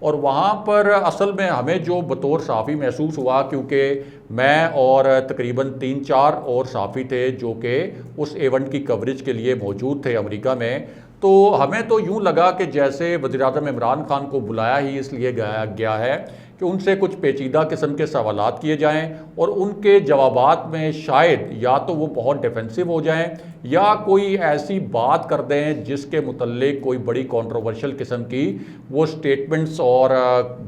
اور وہاں پر اصل میں ہمیں جو بطور صحافی محسوس ہوا، کیونکہ میں اور تقریباً 3-4 اور صحافی تھے جو کہ اس ایونٹ کی کوریج کے لیے موجود تھے امریکہ میں، تو ہمیں تو یوں لگا کہ جیسے وزیراعظم عمران خان کو بلایا ہی اس لیے گیا ہے کہ ان سے کچھ پیچیدہ قسم کے سوالات کیے جائیں، اور ان کے جوابات میں شاید یا تو وہ بہت ڈیفینسو ہو جائیں یا کوئی ایسی بات کر دیں جس کے متعلق کوئی بڑی کنٹروورشل قسم کی وہ سٹیٹمنٹس اور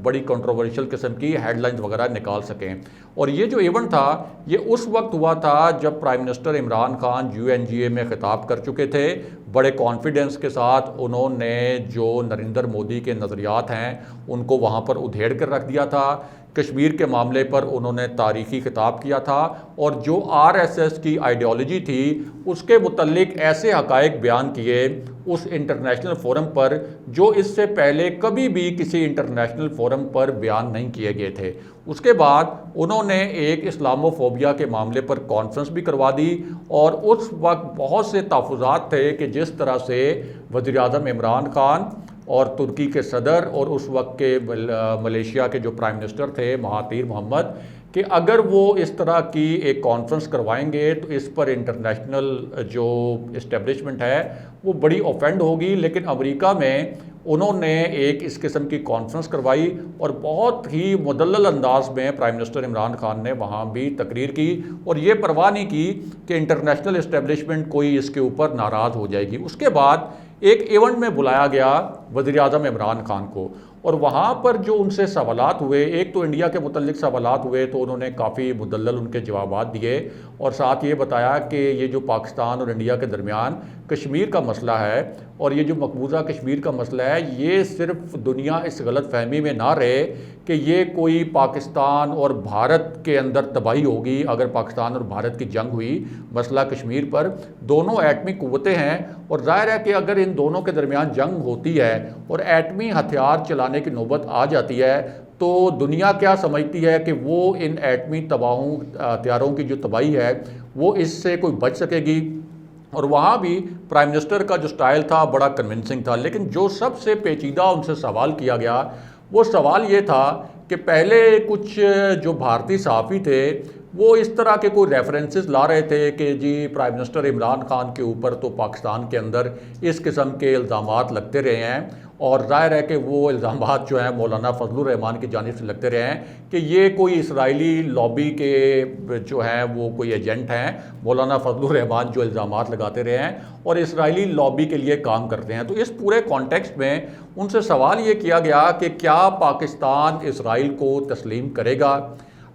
بڑی کنٹروورشل قسم کی ہیڈ لائنز وغیرہ نکال سکیں۔ اور یہ جو ایونٹ تھا یہ اس وقت ہوا تھا جب prime minister Imran Khan UNGA میں خطاب کر چکے تھے، بڑے کانفیڈنس کے ساتھ انہوں نے جو نریندر مودی کے نظریات ہیں ان کو وہاں پر ادھیڑ کر رکھ دیا تھا، کشمیر کے معاملے پر انہوں نے تاریخی خطاب کیا تھا، اور جو RSS کی آئیڈیالوجی تھی اس کے متعلق ایسے حقائق بیان کیے اس انٹرنیشنل فورم پر جو اس سے پہلے کبھی بھی کسی انٹرنیشنل فورم پر بیان نہیں کیے گئے تھے۔ اس کے بعد انہوں نے ایک اسلامو فوبیا کے معاملے پر کانفرنس بھی کروا دی، اور اس وقت بہت سے تحفظات تھے کہ جس طرح سے وزیراعظم عمران خان اور ترکی کے صدر اور اس وقت کے ملیشیا کے جو پرائم منسٹر تھے مہاتیر محمد، کہ اگر وہ اس طرح کی ایک کانفرنس کروائیں گے تو اس پر انٹرنیشنل جو اسٹیبلشمنٹ ہے وہ بڑی اوفینڈ ہوگی۔ لیکن امریکہ میں انہوں نے ایک اس قسم کی کانفرنس کروائی اور بہت ہی مدلل انداز میں پرائم منسٹر عمران خان نے وہاں بھی تقریر کی، اور یہ پرواہ نہیں کی کہ انٹرنیشنل اسٹیبلشمنٹ کوئی اس کے اوپر ناراض ہو جائے گی۔ اس کے بعد ایک ایونٹ میں بلایا گیا وزیر اعظم عمران خان کو، اور وہاں پر جو ان سے سوالات ہوئے، ایک تو انڈیا کے متعلق سوالات ہوئے تو انہوں نے کافی مدلل ان کے جوابات دیے، اور ساتھ یہ بتایا کہ یہ جو پاکستان اور انڈیا کے درمیان کشمیر کا مسئلہ ہے، اور یہ جو مقبوضہ کشمیر کا مسئلہ ہے، یہ صرف دنیا اس غلط فہمی میں نہ رہے کہ یہ کوئی پاکستان اور بھارت کے اندر تباہی ہوگی اگر پاکستان اور بھارت کی جنگ ہوئی مسئلہ کشمیر پر۔ دونوں ایٹمی قوتیں ہیں، اور ظاہر ہے کہ اگر ان دونوں کے درمیان جنگ ہوتی ہے اور ایٹمی ہتھیار چلانے کی نوبت آ جاتی ہے تو دنیا کیا سمجھتی ہے کہ وہ ان ایٹمی ہتھیاروں کی جو تباہی ہے وہ اس سے کوئی بچ سکے گی؟ اور وہاں بھی پرائم منسٹر کا جو سٹائل تھا بڑا کنونسنگ تھا، لیکن جو سب سے پیچیدہ ان سے سوال کیا گیا وہ سوال یہ تھا کہ پہلے کچھ جو بھارتی صحافی تھے وہ اس طرح کے کوئی ریفرنسز لا رہے تھے کہ g prime minister Imran Khan کے اوپر تو پاکستان کے اندر اس قسم کے الزامات لگتے رہے ہیں، اور ظاہر ہے کہ وہ الزامات جو ہیں مولانا فضل الرحمان کی جانب سے لگتے رہے ہیں کہ یہ کوئی اسرائیلی لابی کے جو ہیں وہ کوئی ایجنٹ ہیں، مولانا فضل الرحمان جو الزامات لگاتے رہے ہیں اور اسرائیلی لابی کے لیے کام کرتے ہیں۔ تو اس پورے کانٹیکسٹ میں ان سے سوال یہ کیا گیا کہ کیا پاکستان اسرائیل کو تسلیم کرے گا؟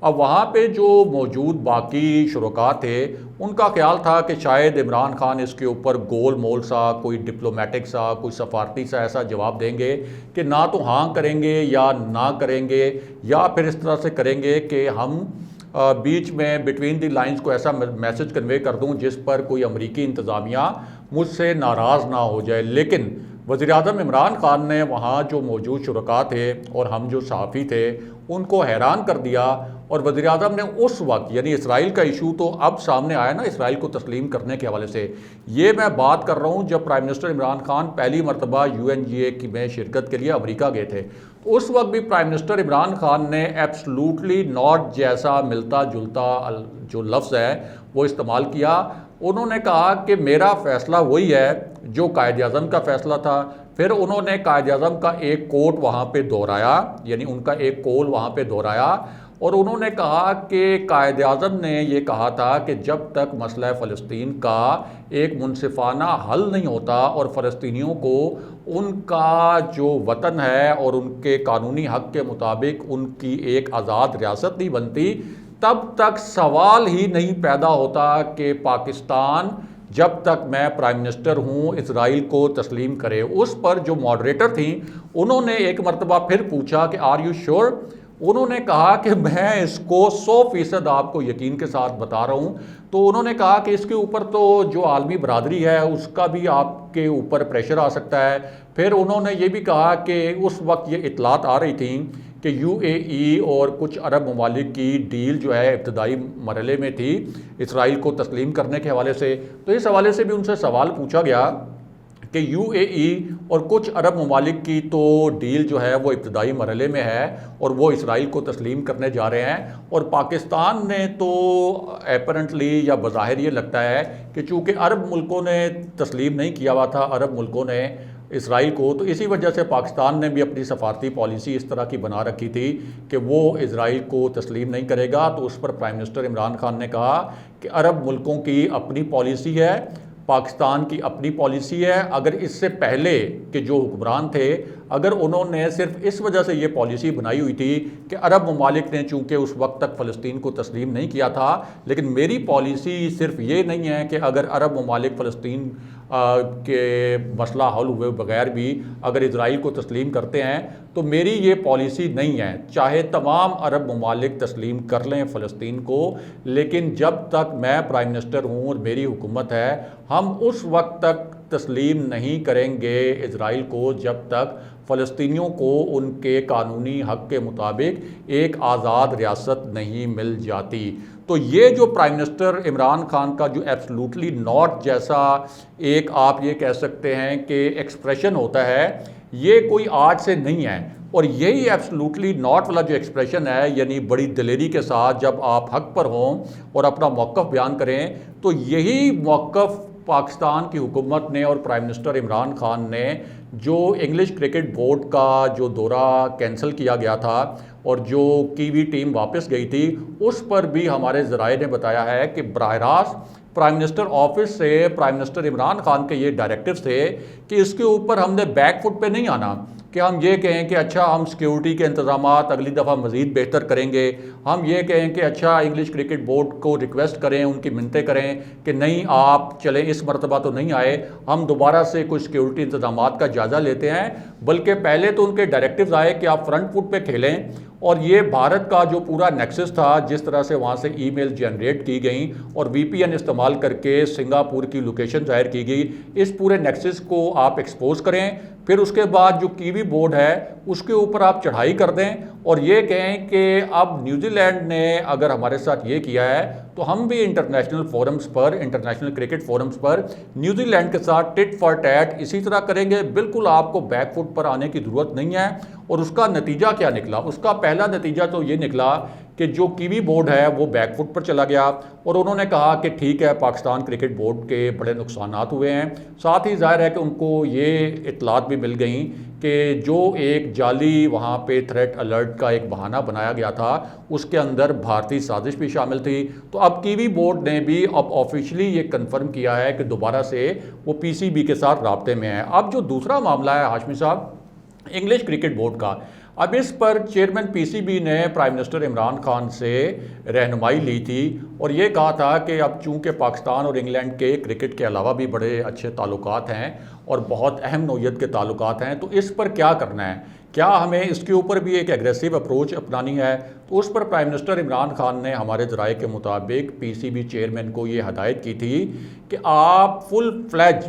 اب وہاں پہ جو موجود باقی شرکاء تھے ان کا خیال تھا کہ شاید عمران خان اس کے اوپر گول مول سا کوئی ڈپلومیٹک سا کوئی سفارتی سا ایسا جواب دیں گے کہ نہ تو ہاں کریں گے یا نہ کریں گے، یا پھر اس طرح سے کریں گے کہ ہم بیچ میں بٹوین دی لائنز کو ایسا میسج کنوے کر دوں جس پر کوئی امریکی انتظامیہ مجھ سے ناراض نہ ہو جائے۔ لیکن وزیر اعظم عمران خان نے وہاں جو موجود شرکاء تھے اور ہم جو صحافی تھے ان کو حیران کر دیا، اور وزیر اعظم نے اس وقت یعنی اسرائیل کا ایشو تو اب سامنے آیا نا اسرائیل کو تسلیم کرنے کے حوالے سے، یہ میں بات کر رہا ہوں جب پرائم منسٹر عمران خان پہلی مرتبہ UNGA کی میں شرکت کے لیے امریکہ گئے تھے، تو اس وقت بھی پرائم منسٹر عمران خان نے ایبسلوٹلی ناٹ جیسا ملتا جلتا جو لفظ ہے وہ استعمال کیا۔ انہوں نے کہا کہ میرا فیصلہ وہی ہے جو قائد اعظم کا فیصلہ تھا۔ پھر انہوں نے قائد اعظم کا ایک کوٹ وہاں پہ دہرایا، یعنی ان کا ایک قول وہاں پہ دہرایا، اور انہوں نے کہا کہ قائد اعظم نے یہ کہا تھا کہ جب تک مسئلہ فلسطین کا ایک منصفانہ حل نہیں ہوتا اور فلسطینیوں کو ان کا جو وطن ہے اور ان کے قانونی حق کے مطابق ان کی ایک آزاد ریاست نہیں بنتی، تب تک سوال ہی نہیں پیدا ہوتا کہ پاکستان جب تک میں پرائم منسٹر ہوں اسرائیل کو تسلیم کرے۔ اس پر جو ماڈریٹر تھیں انہوں نے ایک مرتبہ پھر پوچھا کہ آر یو شیور؟ انہوں نے کہا کہ میں اس کو 100% آپ کو یقین کے ساتھ بتا رہا ہوں۔ تو انہوں نے کہا کہ اس کے اوپر تو جو عالمی برادری ہے اس کا بھی آپ کے اوپر پریشر آ سکتا ہے۔ پھر انہوں نے یہ بھی کہا کہ اس وقت یہ اطلاعات آ رہی تھیں کہ UAE اور کچھ عرب ممالک کی ڈیل جو ہے ابتدائی مرحلے میں تھی اسرائیل کو تسلیم کرنے کے حوالے سے۔ تو اس حوالے سے بھی ان سے سوال پوچھا گیا کہ یو اے ای اور کچھ عرب ممالک کی تو ڈیل جو ہے وہ ابتدائی مرحلے میں ہے اور وہ اسرائیل کو تسلیم کرنے جا رہے ہیں، اور پاکستان نے تو اپیرنٹلی یا بظاہر یہ لگتا ہے کہ چونکہ عرب ملکوں نے تسلیم نہیں کیا ہوا تھا عرب ملکوں نے اسرائیل کو، تو اسی وجہ سے پاکستان نے بھی اپنی سفارتی پالیسی اس طرح کی بنا رکھی تھی کہ وہ اسرائیل کو تسلیم نہیں کرے گا۔ تو اس پر پرائم منسٹر عمران خان نے کہا کہ عرب ملکوں کی اپنی پالیسی ہے، پاکستان کی اپنی پالیسی ہے، اگر اس سے پہلے کہ جو حکمران تھے اگر انہوں نے صرف اس وجہ سے یہ پالیسی بنائی ہوئی تھی کہ عرب ممالک نے چونکہ اس وقت تک فلسطین کو تسلیم نہیں کیا تھا، لیکن میری پالیسی صرف یہ نہیں ہے کہ اگر عرب ممالک فلسطین کے مسئلہ حل ہوئے بغیر بھی اگر اسرائیل کو تسلیم کرتے ہیں تو میری یہ پالیسی نہیں ہے، چاہے تمام عرب ممالک تسلیم کر لیں فلسطین کو، لیکن جب تک میں پرائم منسٹر ہوں اور میری حکومت ہے ہم اس وقت تک تسلیم نہیں کریں گے اسرائیل کو جب تک فلسطینیوں کو ان کے قانونی حق کے مطابق ایک آزاد ریاست نہیں مل جاتی۔ تو یہ جو پرائم منسٹر عمران خان کا جو ایبسلوٹلی ناٹ جیسا ایک آپ یہ کہہ سکتے ہیں کہ ایکسپریشن ہوتا ہے، یہ کوئی آج سے نہیں ہے، اور یہی ایبسلوٹلی ناٹ والا جو ایکسپریشن ہے، یعنی بڑی دلیری کے ساتھ جب آپ حق پر ہوں اور اپنا موقف بیان کریں، تو یہی موقف پاکستان کی حکومت نے اور پرائم منسٹر عمران خان نے جو انگلش کرکٹ بورڈ کا جو دورہ کینسل کیا گیا تھا اور جو کیوی ٹیم واپس گئی تھی، اس پر بھی ہمارے ذرائع نے بتایا ہے کہ براہ راست پرائم منسٹر آفس سے پرائم منسٹر عمران خان کے یہ ڈائریکٹیوز تھے کہ اس کے اوپر ہم نے بیک فٹ پہ نہیں آنا کہ ہم یہ کہیں کہ اچھا ہم سیکیورٹی کے انتظامات اگلی دفعہ مزید بہتر کریں گے، ہم یہ کہیں کہ اچھا انگلش کرکٹ بورڈ کو ریکویسٹ کریں، ان کی منتیں کریں کہ نہیں آپ چلیں اس مرتبہ تو نہیں آئے، ہم دوبارہ سے کچھ سیکیورٹی انتظامات کا جائزہ لیتے ہیں، بلکہ پہلے تو ان کے ڈائریکٹیوز آئے کہ آپ فرنٹ فٹ پہ کھیلیں، اور یہ بھارت کا جو پورا نیکسس تھا جس طرح سے وہاں سے ای میل جنریٹ کی گئیں اور وی پی این استعمال کر کے سنگاپور کی لوکیشن ظاہر کی گئی، اس پورے نیکسس کو آپ ایکسپوز کریں، پھر اس کے بعد جو کیوی بورڈ ہے اس کے اوپر آپ چڑھائی کر دیں اور یہ کہیں کہ اب نیوزی لینڈ نے اگر ہمارے ساتھ یہ کیا ہے تو ہم بھی انٹرنیشنل فورمز پر، انٹرنیشنل کرکٹ فورمز پر نیوزی لینڈ کے ساتھ ٹٹ فار ٹیٹ اسی طرح کریں گے، بالکل آپ کو بیک فٹ پر آنے کی ضرورت نہیں ہے۔ اور اس کا نتیجہ کیا نکلا؟ اس کا پہلا نتیجہ تو یہ نکلا کہ جو کیوی بورڈ ہے وہ بیک فٹ پر چلا گیا اور انہوں نے کہا کہ ٹھیک ہے پاکستان کرکٹ بورڈ کے بڑے نقصانات ہوئے ہیں، ساتھ ہی ظاہر ہے کہ ان کو یہ اطلاعات بھی مل گئیں کہ جو ایک جعلی وہاں پہ تھریٹ الرٹ کا ایک بہانہ بنایا گیا تھا اس کے اندر بھارتی سازش بھی شامل تھی۔ تو اب کیوی بورڈ نے بھی اب آفیشلی یہ کنفرم کیا ہے کہ دوبارہ سے وہ پی سی بی کے ساتھ رابطے میں ہے۔ اب جو دوسرا معاملہ ہے ہاشمی صاحب انگلش کرکٹ بورڈ کا، اب اس پر چیئرمین پی سی بی نے پرائم منسٹر عمران خان سے رہنمائی لی تھی اور یہ کہا تھا کہ اب چونکہ پاکستان اور انگلینڈ کے کرکٹ کے علاوہ بھی بڑے اچھے تعلقات ہیں اور بہت اہم نوعیت کے تعلقات ہیں، تو اس پر کیا کرنا ہے، کیا ہمیں اس کے اوپر بھی ایک ایگریسو اپروچ اپنانی ہے؟ تو اس پر پرائم منسٹر عمران خان نے ہمارے ذرائع کے مطابق پی سی بی چیئرمین کو یہ ہدایت کی تھی کہ آپ فل فلیج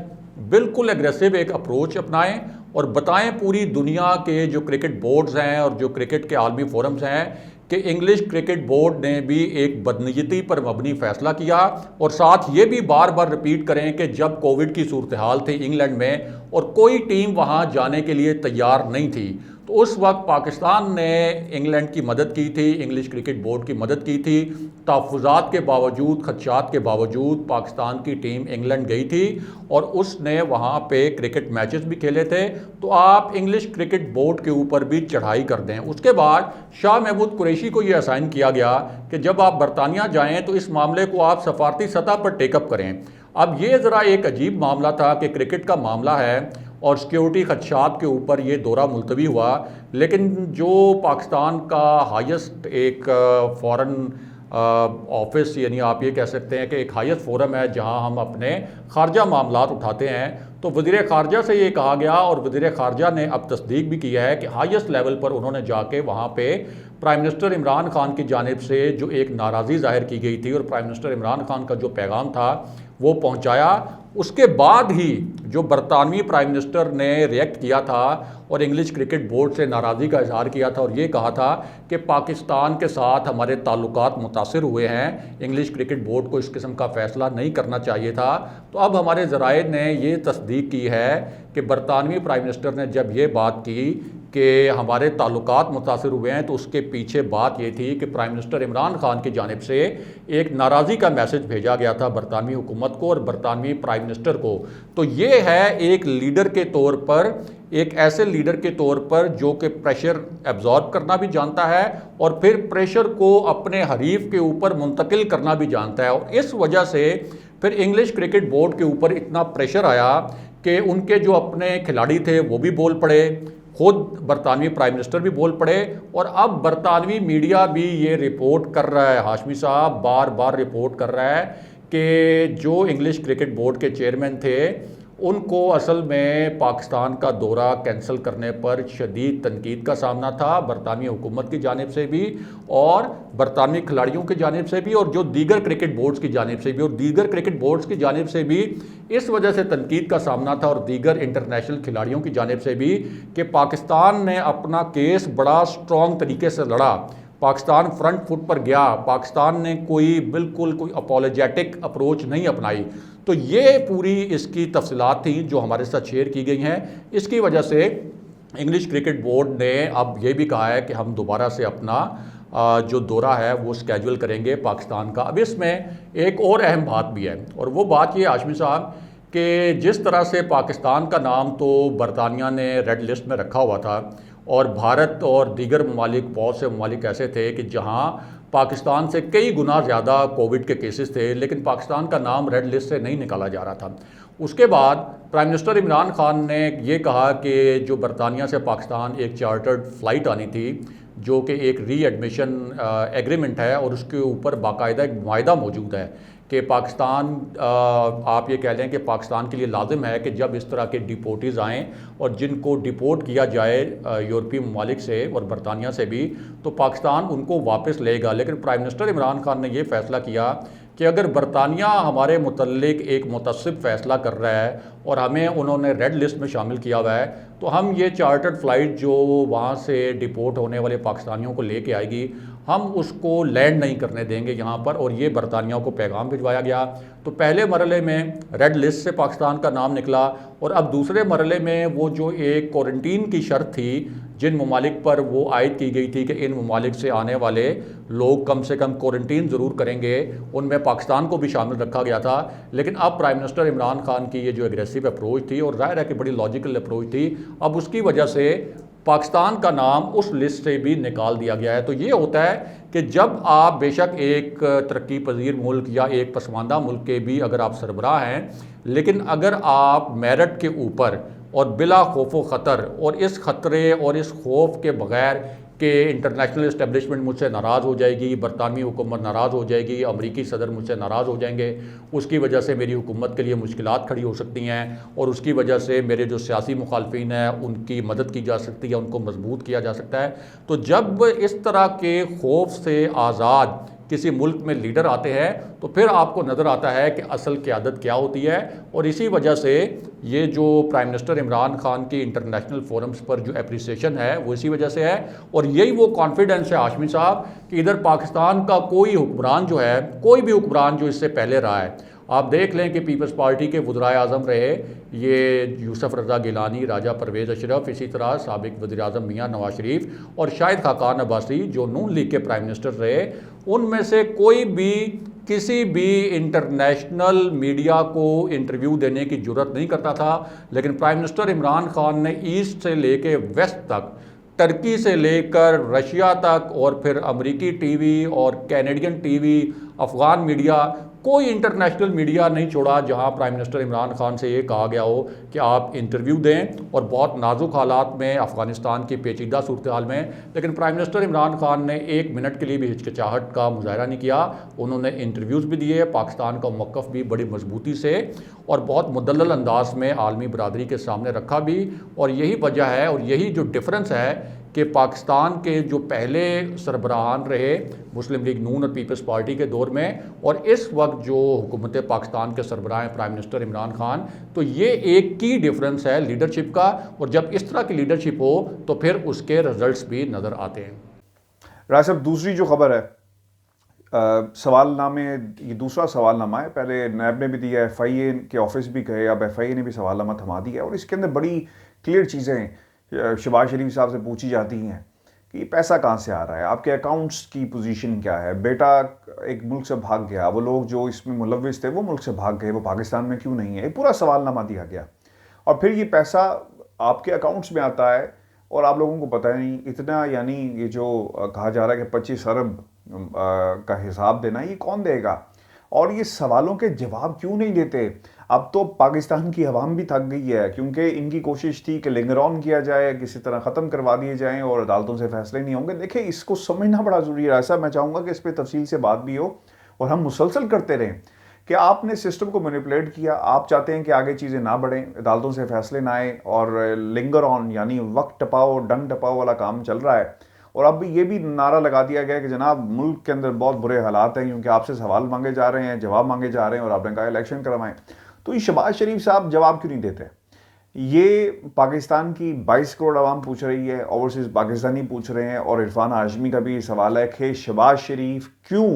بالکل ایگریسو ایک اپروچ اپنائیں اور بتائیں پوری دنیا کے جو کرکٹ بورڈز ہیں اور جو کرکٹ کے عالمی فورمز ہیں کہ انگلش کرکٹ بورڈ نے بھی ایک بدنیتی پر مبنی فیصلہ کیا، اور ساتھ یہ بھی بار بار ریپیٹ کریں کہ جب کووڈ کی صورتحال تھی انگلینڈ میں اور کوئی ٹیم وہاں جانے کے لیے تیار نہیں تھی، تو اس وقت پاکستان نے انگلینڈ کی مدد کی تھی، انگلش کرکٹ بورڈ کی مدد کی تھی، تحفظات کے باوجود، خدشات کے باوجود پاکستان کی ٹیم انگلینڈ گئی تھی اور اس نے وہاں پہ کرکٹ میچز بھی کھیلے تھے۔ تو آپ انگلش کرکٹ بورڈ کے اوپر بھی چڑھائی کر دیں۔ اس کے بعد شاہ محمود قریشی کو یہ اسائن کیا گیا کہ جب آپ برطانیہ جائیں تو اس معاملے کو آپ سفارتی سطح پر ٹیک اپ کریں۔ اب یہ ذرا ایک عجیب معاملہ تھا کہ کرکٹ کا معاملہ ہے اور سیکیورٹی خدشات کے اوپر یہ دورہ ملتوی ہوا، لیکن جو پاکستان کا ہائیسٹ ایک فورن آفس، یعنی آپ یہ کہہ سکتے ہیں کہ ایک ہائیسٹ فورم ہے جہاں ہم اپنے خارجہ معاملات اٹھاتے ہیں، تو وزیر خارجہ سے یہ کہا گیا اور وزیر خارجہ نے اب تصدیق بھی کیا ہے کہ ہائیسٹ لیول پر انہوں نے جا کے وہاں پہ پرائم منسٹر عمران خان کی جانب سے جو ایک ناراضی ظاہر کی گئی تھی اور پرائم منسٹر عمران خان کا جو پیغام تھا وہ پہنچایا، اس کے بعد ہی جو برطانوی پرائم منسٹر نے ریئیکٹ کیا تھا اور انگلش کرکٹ بورڈ سے ناراضی کا اظہار کیا تھا اور یہ کہا تھا کہ پاکستان کے ساتھ ہمارے تعلقات متاثر ہوئے ہیں، انگلش کرکٹ بورڈ کو اس قسم کا فیصلہ نہیں کرنا چاہیے تھا۔ تو اب ہمارے ذرائع نے یہ تصدیق کی ہے کہ برطانوی پرائم منسٹر نے جب یہ بات کی کہ ہمارے تعلقات متاثر ہوئے ہیں تو اس کے پیچھے بات یہ تھی کہ پرائم منسٹر عمران خان کی جانب سے ایک ناراضی کا میسج بھیجا گیا تھا برطانوی حکومت کو اور برطانوی پرائم منسٹر کو۔ تو یہ ہے ایک لیڈر کے طور پر، ایک ایسے لیڈر کے طور پر جو کہ پریشر ایبزارب کرنا بھی جانتا ہے اور پھر پریشر کو اپنے حریف کے اوپر منتقل کرنا بھی جانتا ہے، اور اس وجہ سے پھر انگلش کرکٹ بورڈ کے اوپر اتنا پریشر آیا کہ ان کے جو اپنے کھلاڑی تھے وہ بھی بول پڑے، خود برطانوی پرائم منسٹر بھی بول پڑے، اور اب برطانوی میڈیا بھی یہ رپورٹ کر رہا ہے، ہاشمی صاحب بار بار رپورٹ کر رہا ہے کہ جو انگلش کرکٹ بورڈ کے چیئرمین تھے ان کو اصل میں پاکستان کا دورہ کینسل کرنے پر شدید تنقید کا سامنا تھا برطانوی حکومت کی جانب سے بھی اور برطانوی کھلاڑیوں کی جانب سے بھی اور جو دیگر کرکٹ بورڈز کی جانب سے بھی، اور دیگر کرکٹ بورڈز کی جانب سے بھی اس وجہ سے تنقید کا سامنا تھا اور دیگر انٹرنیشنل کھلاڑیوں کی جانب سے بھی کہ پاکستان نے اپنا کیس بڑا سٹرونگ طریقے سے لڑا، پاکستان فرنٹ فٹ پر گیا، پاکستان نے بالکل کوئی اپولوجیٹک اپروچ نہیں اپنائی۔ تو یہ پوری اس کی تفصیلات تھیں جو ہمارے ساتھ شیئر کی گئی ہیں۔ اس کی وجہ سے انگلش کرکٹ بورڈ نے اب یہ بھی کہا ہے کہ ہم دوبارہ سے اپنا جو دورہ ہے وہ سکیجول کریں گے پاکستان کا۔ اب اس میں ایک اور اہم بات بھی ہے، اور وہ بات یہ ہاشمی صاحب کہ جس طرح سے پاکستان کا نام تو برطانیہ نے ریڈ لسٹ میں رکھا ہوا تھا اور بھارت اور دیگر ممالک، بہت سے ممالک ایسے تھے کہ جہاں پاکستان سے کئی گنا زیادہ کووڈ کے کیسز تھے لیکن پاکستان کا نام ریڈ لسٹ سے نہیں نکالا جا رہا تھا۔ اس کے بعد پرائم منسٹر عمران خان نے یہ کہا کہ جو برطانیہ سے پاکستان ایک چارٹرڈ فلائٹ آنی تھی جو کہ ایک ری ایڈمیشن ایگریمنٹ ہے اور اس کے اوپر باقاعدہ ایک معاہدہ موجود ہے کہ پاکستان، آپ یہ کہہ لیں کہ پاکستان کے لیے لازم ہے کہ جب اس طرح کے ڈیپورٹیز آئیں اور جن کو ڈیپورٹ کیا جائے یورپی ممالک سے اور برطانیہ سے بھی، تو پاکستان ان کو واپس لے گا۔ لیکن پرائم منسٹر عمران خان نے یہ فیصلہ کیا کہ اگر برطانیہ ہمارے متعلق ایک متعصب فیصلہ کر رہا ہے اور ہمیں انہوں نے ریڈ لسٹ میں شامل کیا ہوا ہے تو ہم یہ چارٹرڈ فلائٹ جو وہاں سے ڈیپورٹ ہونے والے پاکستانیوں کو لے کے آئے گی ہم اس کو لینڈ نہیں کرنے دیں گے یہاں پر، اور یہ برطانیہ کو پیغام بھجوایا گیا۔ تو پہلے مرحلے میں ریڈ لسٹ سے پاکستان کا نام نکلا اور اب دوسرے مرحلے میں وہ جو ایک کوارنٹین کی شرط تھی جن ممالک پر وہ عائد کی گئی تھی کہ ان ممالک سے آنے والے لوگ کم سے کم کوارنٹین ضرور کریں گے، ان میں پاکستان کو بھی شامل رکھا گیا تھا۔ لیکن اب پرائم منسٹر عمران خان کی یہ جو ایگریسو اپروچ تھی، اور ظاہر ہے کہ بڑی لاجیکل اپروچ تھی، اب اس کی وجہ سے پاکستان کا نام اس لسٹ سے بھی نکال دیا گیا ہے۔ تو یہ ہوتا ہے کہ جب آپ بے شک ایک ترقی پذیر ملک یا ایک پسماندہ ملک کے بھی اگر آپ سربراہ ہیں، لیکن اگر آپ میرٹ کے اوپر اور بلا خوف و خطر اور اس خطرے اور اس خوف کے بغیر کہ انٹرنیشنل اسٹیبلشمنٹ مجھ سے ناراض ہو جائے گی، برطانوی حکومت ناراض ہو جائے گی، امریکی صدر مجھ سے ناراض ہو جائیں گے، اس کی وجہ سے میری حکومت کے لیے مشکلات کھڑی ہو سکتی ہیں اور اس کی وجہ سے میرے جو سیاسی مخالفین ہیں ان کی مدد کی جا سکتی ہے، ان کو مضبوط کیا جا سکتا ہے۔ تو جب اس طرح کے خوف سے آزاد کسی ملک میں لیڈر آتے ہیں تو پھر آپ کو نظر آتا ہے کہ اصل قیادت کیا ہوتی ہے، اور اسی وجہ سے یہ جو پرائم منسٹر عمران خان کی انٹرنیشنل فورمز پر جو اپریسیشن ہے وہ اسی وجہ سے ہے، اور یہی وہ کانفیڈنس ہے ہاشمی صاحب کہ ادھر پاکستان کا کوئی حکمران جو ہے، کوئی بھی حکمران جو اس سے پہلے رہا ہے، آپ دیکھ لیں کہ پیپلز پارٹی کے وزرائے اعظم رہے یہ یوسف رضا گیلانی، راجہ پرویز اشرف، اسی طرح سابق وزیر اعظم میاں نواز شریف اور شاہد خاقان عباسی جو نون لیگ کے پرائم منسٹر رہے، ان میں سے کوئی بھی کسی بھی انٹرنیشنل میڈیا کو انٹرویو دینے کی جرت نہیں کرتا تھا۔ لیکن پرائم منسٹر عمران خان نے ایسٹ سے لے کے ویسٹ تک، ترکی سے لے کر رشیا تک، اور پھر امریکی ٹی وی اور Canadian T V, Afghan media, کوئی انٹرنیشنل میڈیا نہیں چھوڑا جہاں پرائم منسٹر عمران خان سے یہ کہا گیا ہو کہ آپ انٹرویو دیں، اور بہت نازک حالات میں، افغانستان کی پیچیدہ صورتحال میں، لیکن پرائم منسٹر عمران خان نے ایک منٹ کے لیے بھی ہچکچاہٹ کا مظاہرہ نہیں کیا، انہوں نے انٹرویوز بھی دیے، پاکستان کا موقف بھی بڑی مضبوطی سے اور بہت مدلل انداز میں عالمی برادری کے سامنے رکھا بھی، اور یہی وجہ ہے اور یہی جو ڈفرنس ہے کہ پاکستان کے جو پہلے سربراہان رہے مسلم لیگ نون اور پیپلز پارٹی کے دور میں، اور اس وقت جو حکومت پاکستان کے سربراہ ہیں پرائم منسٹر عمران خان، تو یہ ایک کی ڈیفرنس ہے لیڈرشپ کا، اور جب اس طرح کی لیڈرشپ ہو تو پھر اس کے رزلٹس بھی نظر آتے ہیں۔ راج صاحب، دوسری جو خبر ہے، سوال نامے، یہ دوسرا سوال نامہ ہے، پہلے نیب نے بھی دیا، ایف آئی اے کے آفس بھی گئے، اب ایف آئی اے نے بھی سوال نامہ تھما دیا، اور اس کے اندر بڑی کلیئر چیزیں شہباز شریف صاحب سے پوچھی جاتی ہیں کہ یہ پیسہ کہاں سے آ رہا ہے، آپ کے اکاؤنٹس کی پوزیشن کیا ہے، بیٹا ایک ملک سے بھاگ گیا، وہ لوگ جو اس میں ملوث تھے وہ ملک سے بھاگ گئے، وہ پاکستان میں کیوں نہیں ہے، یہ پورا سوال نامہ دیا گیا، اور پھر یہ پیسہ آپ کے اکاؤنٹس میں آتا ہے اور آپ لوگوں کو پتہ نہیں اتنا، یعنی یہ جو کہا جا رہا ہے کہ 25 ارب کا حساب دینا، یہ کون دے گا، اور یہ سوالوں کے جواب کیوں نہیں دیتے؟ اب تو پاکستان کی عوام بھی تھک گئی ہے، کیونکہ ان کی کوشش تھی کہ لنگر آن کیا جائے، کسی طرح ختم کروا دیے جائیں اور عدالتوں سے فیصلے نہیں ہوں گے۔ دیکھیں، اس کو سمجھنا بڑا ضروری ہے۔ ایسا میں چاہوں گا کہ اس پہ تفصیل سے بات بھی ہو اور ہم مسلسل کرتے رہیں کہ آپ نے سسٹم کو مینیپولیٹ کیا، آپ چاہتے ہیں کہ آگے چیزیں نہ بڑھیں، عدالتوں سے فیصلے نہ آئیں، اور لنگر آن یعنی وقت ٹپاؤ ڈنگ ٹپاؤ والا کام چل رہا ہے، اور اب یہ بھی نعرہ لگا دیا گیا کہ جناب ملک کے اندر بہت برے حالات ہیں کیونکہ آپ سے سوال مانگے جا رہے ہیں، جواب مانگے جا رہے ہیں، اور آپ نے کہا الیکشن کروائیں۔ تو یہ شہباز شریف صاحب جواب کیوں نہیں دیتے؟ یہ پاکستان کی 22 کروڑ عوام پوچھ رہی ہے، اوورسیز پاکستانی پوچھ رہے ہیں، اور عرفان ہاشمی کا بھی سوال ہے کہ شہباز شریف کیوں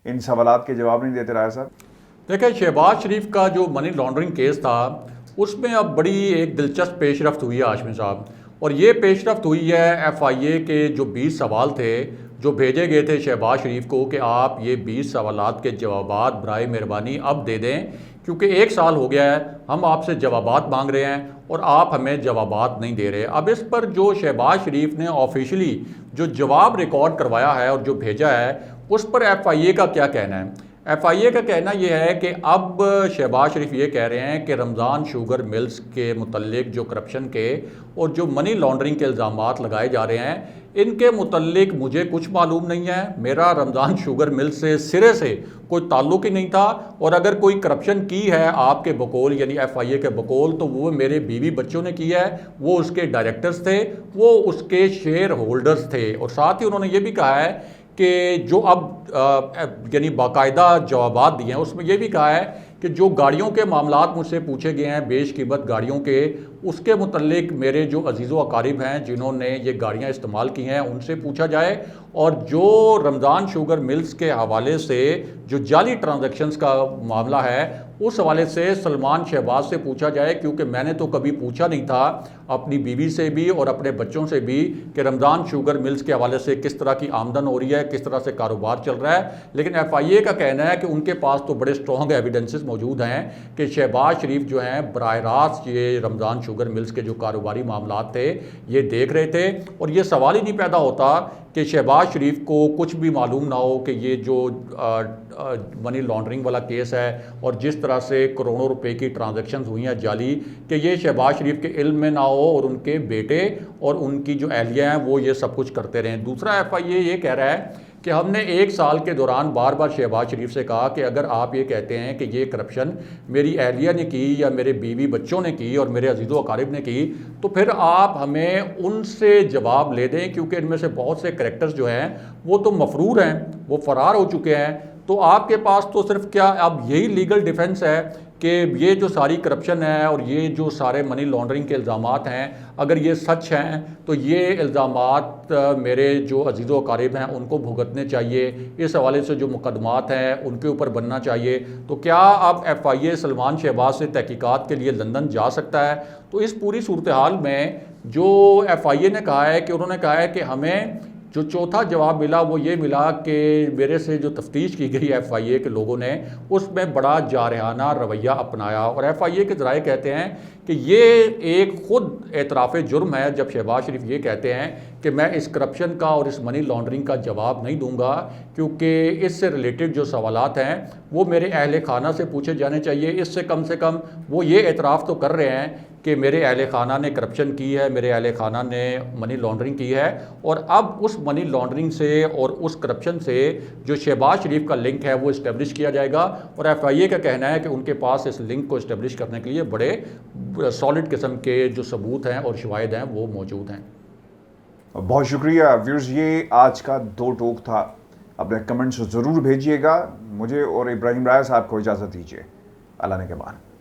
ان سوالات کے جواب نہیں دیتے؟ رائے صاحب دیکھیں، شہباز شریف کا جو منی لانڈرنگ کیس تھا اس میں اب بڑی ایک دلچسپ پیش رفت ہوئی ہے ہاشمی صاحب، اور یہ پیش رفت ہوئی ہے ایف آئی اے کے جو 20 سوال تھے جو بھیجے گئے تھے شہباز شریف کو کہ آپ یہ 20 سوالات کے جوابات برائے مہربانی اب دے دیں، کیونکہ 1 سال ہو گیا ہے ہم آپ سے جوابات مانگ رہے ہیں اور آپ ہمیں جوابات نہیں دے رہے۔ اب اس پر جو شہباز شریف نے آفیشلی جو جواب ریکارڈ کروایا ہے اور جو بھیجا ہے، اس پر ایف آئی اے کا کیا کہنا ہے؟ ایف آئی اے کا کہنا یہ ہے کہ اب شہباز شریف یہ کہہ رہے ہیں کہ رمضان شوگر ملز کے متعلق جو کرپشن کے اور جو منی لانڈرنگ کے الزامات لگائے جا رہے ہیں، ان کے متعلق مجھے کچھ معلوم نہیں ہے، میرا رمضان شوگر ملز سے سرے سے کوئی تعلق ہی نہیں تھا، اور اگر کوئی کرپشن کی ہے آپ کے بقول یعنی ایف آئی اے کے بقول تو وہ میرے بیوی بچوں نے کی ہے، وہ اس کے ڈائریکٹرز تھے، وہ اس کے شیئر ہولڈرز تھے، اور ساتھ ہی انہوں نے یہ بھی کہا ہے کہ جو اب یعنی باقاعدہ جوابات دیے ہیں اس میں یہ بھی کہا ہے کہ جو گاڑیوں کے معاملات مجھ سے پوچھے گئے ہیں، بیش قیمت گاڑیوں کے، اس کے متعلق میرے جو عزیز و اقارب ہیں جنہوں نے یہ گاڑیاں استعمال کی ہیں ان سے پوچھا جائے، اور جو رمضان شوگر ملز کے حوالے سے جو جعلی ٹرانزیکشنز کا معاملہ ہے اس حوالے سے سلمان شہباز سے پوچھا جائے، کیونکہ میں نے تو کبھی پوچھا نہیں تھا اپنی بیوی سے بھی اور اپنے بچوں سے بھی کہ رمضان شوگر ملز کے حوالے سے کس طرح کی آمدن ہو رہی ہے، کس طرح سے کاروبار چل رہا ہے۔ لیکن ایف آئی اے کا کہنا ہے کہ ان کے پاس تو بڑے سٹرونگ ایویڈنسز موجود ہیں کہ شہباز شریف جو ہیں براہ راست یہ رمضان شوگر ملز کے جو کاروباری معاملات تھے یہ دیکھ رہے تھے، اور یہ سوال ہی نہیں پیدا ہوتا کہ شہباز شریف کو کچھ بھی معلوم نہ ہو کہ یہ جو منی لانڈرنگ والا کیس ہے اور جس طرح سے کروڑوں روپے کی ٹرانزیکشنز ہوئی ہیں جعلی، کہ یہ شہباز شریف کے علم میں نہ ہو اور ان کے بیٹے اور ان کی جو اہلیہ ہیں وہ یہ سب کچھ کرتے رہیں۔ دوسرا ایف آئی اے یہ کہہ رہا ہے کہ ہم نے 1 سال کے دوران بار بار شہباز شریف سے کہا کہ اگر آپ یہ کہتے ہیں کہ یہ کرپشن میری اہلیہ نے کی یا میرے بیوی بچوں نے کی اور میرے عزیز و اقارب نے کی، تو پھر آپ ہمیں ان سے جواب لے دیں، کیونکہ ان میں سے بہت سے کریکٹرز جو ہیں وہ تو مفرور ہیں، وہ فرار ہو چکے ہیں، تو آپ کے پاس تو صرف کیا اب یہی لیگل ڈیفنس ہے کہ یہ جو ساری کرپشن ہے اور یہ جو سارے منی لانڈرنگ کے الزامات ہیں اگر یہ سچ ہیں تو یہ الزامات میرے جو عزیز و اقارب ہیں ان کو بھگتنے چاہیے، اس حوالے سے جو مقدمات ہیں ان کے اوپر بننا چاہیے۔ تو کیا اب ایف آئی اے سلمان شہباز سے تحقیقات کے لیے لندن جا سکتا ہے؟ تو اس پوری صورتحال میں جو ایف آئی اے نے کہا ہے کہ انہوں نے کہا ہے کہ ہمیں جو چوتھا جواب ملا وہ یہ ملا کہ میرے سے جو تفتیش کی گئی ایف آئی اے کے لوگوں نے اس میں بڑا جارحانہ رویہ اپنایا، اور ایف آئی اے کے ذرائع کہتے ہیں کہ یہ ایک خود اعتراف جرم ہے جب شہباز شریف یہ کہتے ہیں کہ میں اس کرپشن کا اور اس منی لانڈرنگ کا جواب نہیں دوں گا، کیونکہ اس سے ریلیٹڈ جو سوالات ہیں وہ میرے اہل خانہ سے پوچھے جانے چاہیے۔ اس سے کم وہ یہ اعتراف تو کر رہے ہیں کہ میرے اہل خانہ نے کرپشن کی ہے، میرے اہل خانہ نے منی لانڈرنگ کی ہے، اور اب اس منی لانڈرنگ سے اور اس کرپشن سے جو شہباز شریف کا لنک ہے وہ اسٹیبلش کیا جائے گا، اور ایف آئی اے کا کہنا ہے کہ ان کے پاس اس لنک کو اسٹیبلش کرنے کے لیے بڑے سالڈ قسم کے جو ثبوت ہیں اور شواہد ہیں وہ موجود ہیں۔ بہت شکریہ ویورز، یہ آج کا دو ٹوک تھا. اپنے کمنٹس ضرور بھیجیے گا. مجھے اور ابراہیم رائے صاحب کو اجازت دیجیے. اللہ نے کے بعد.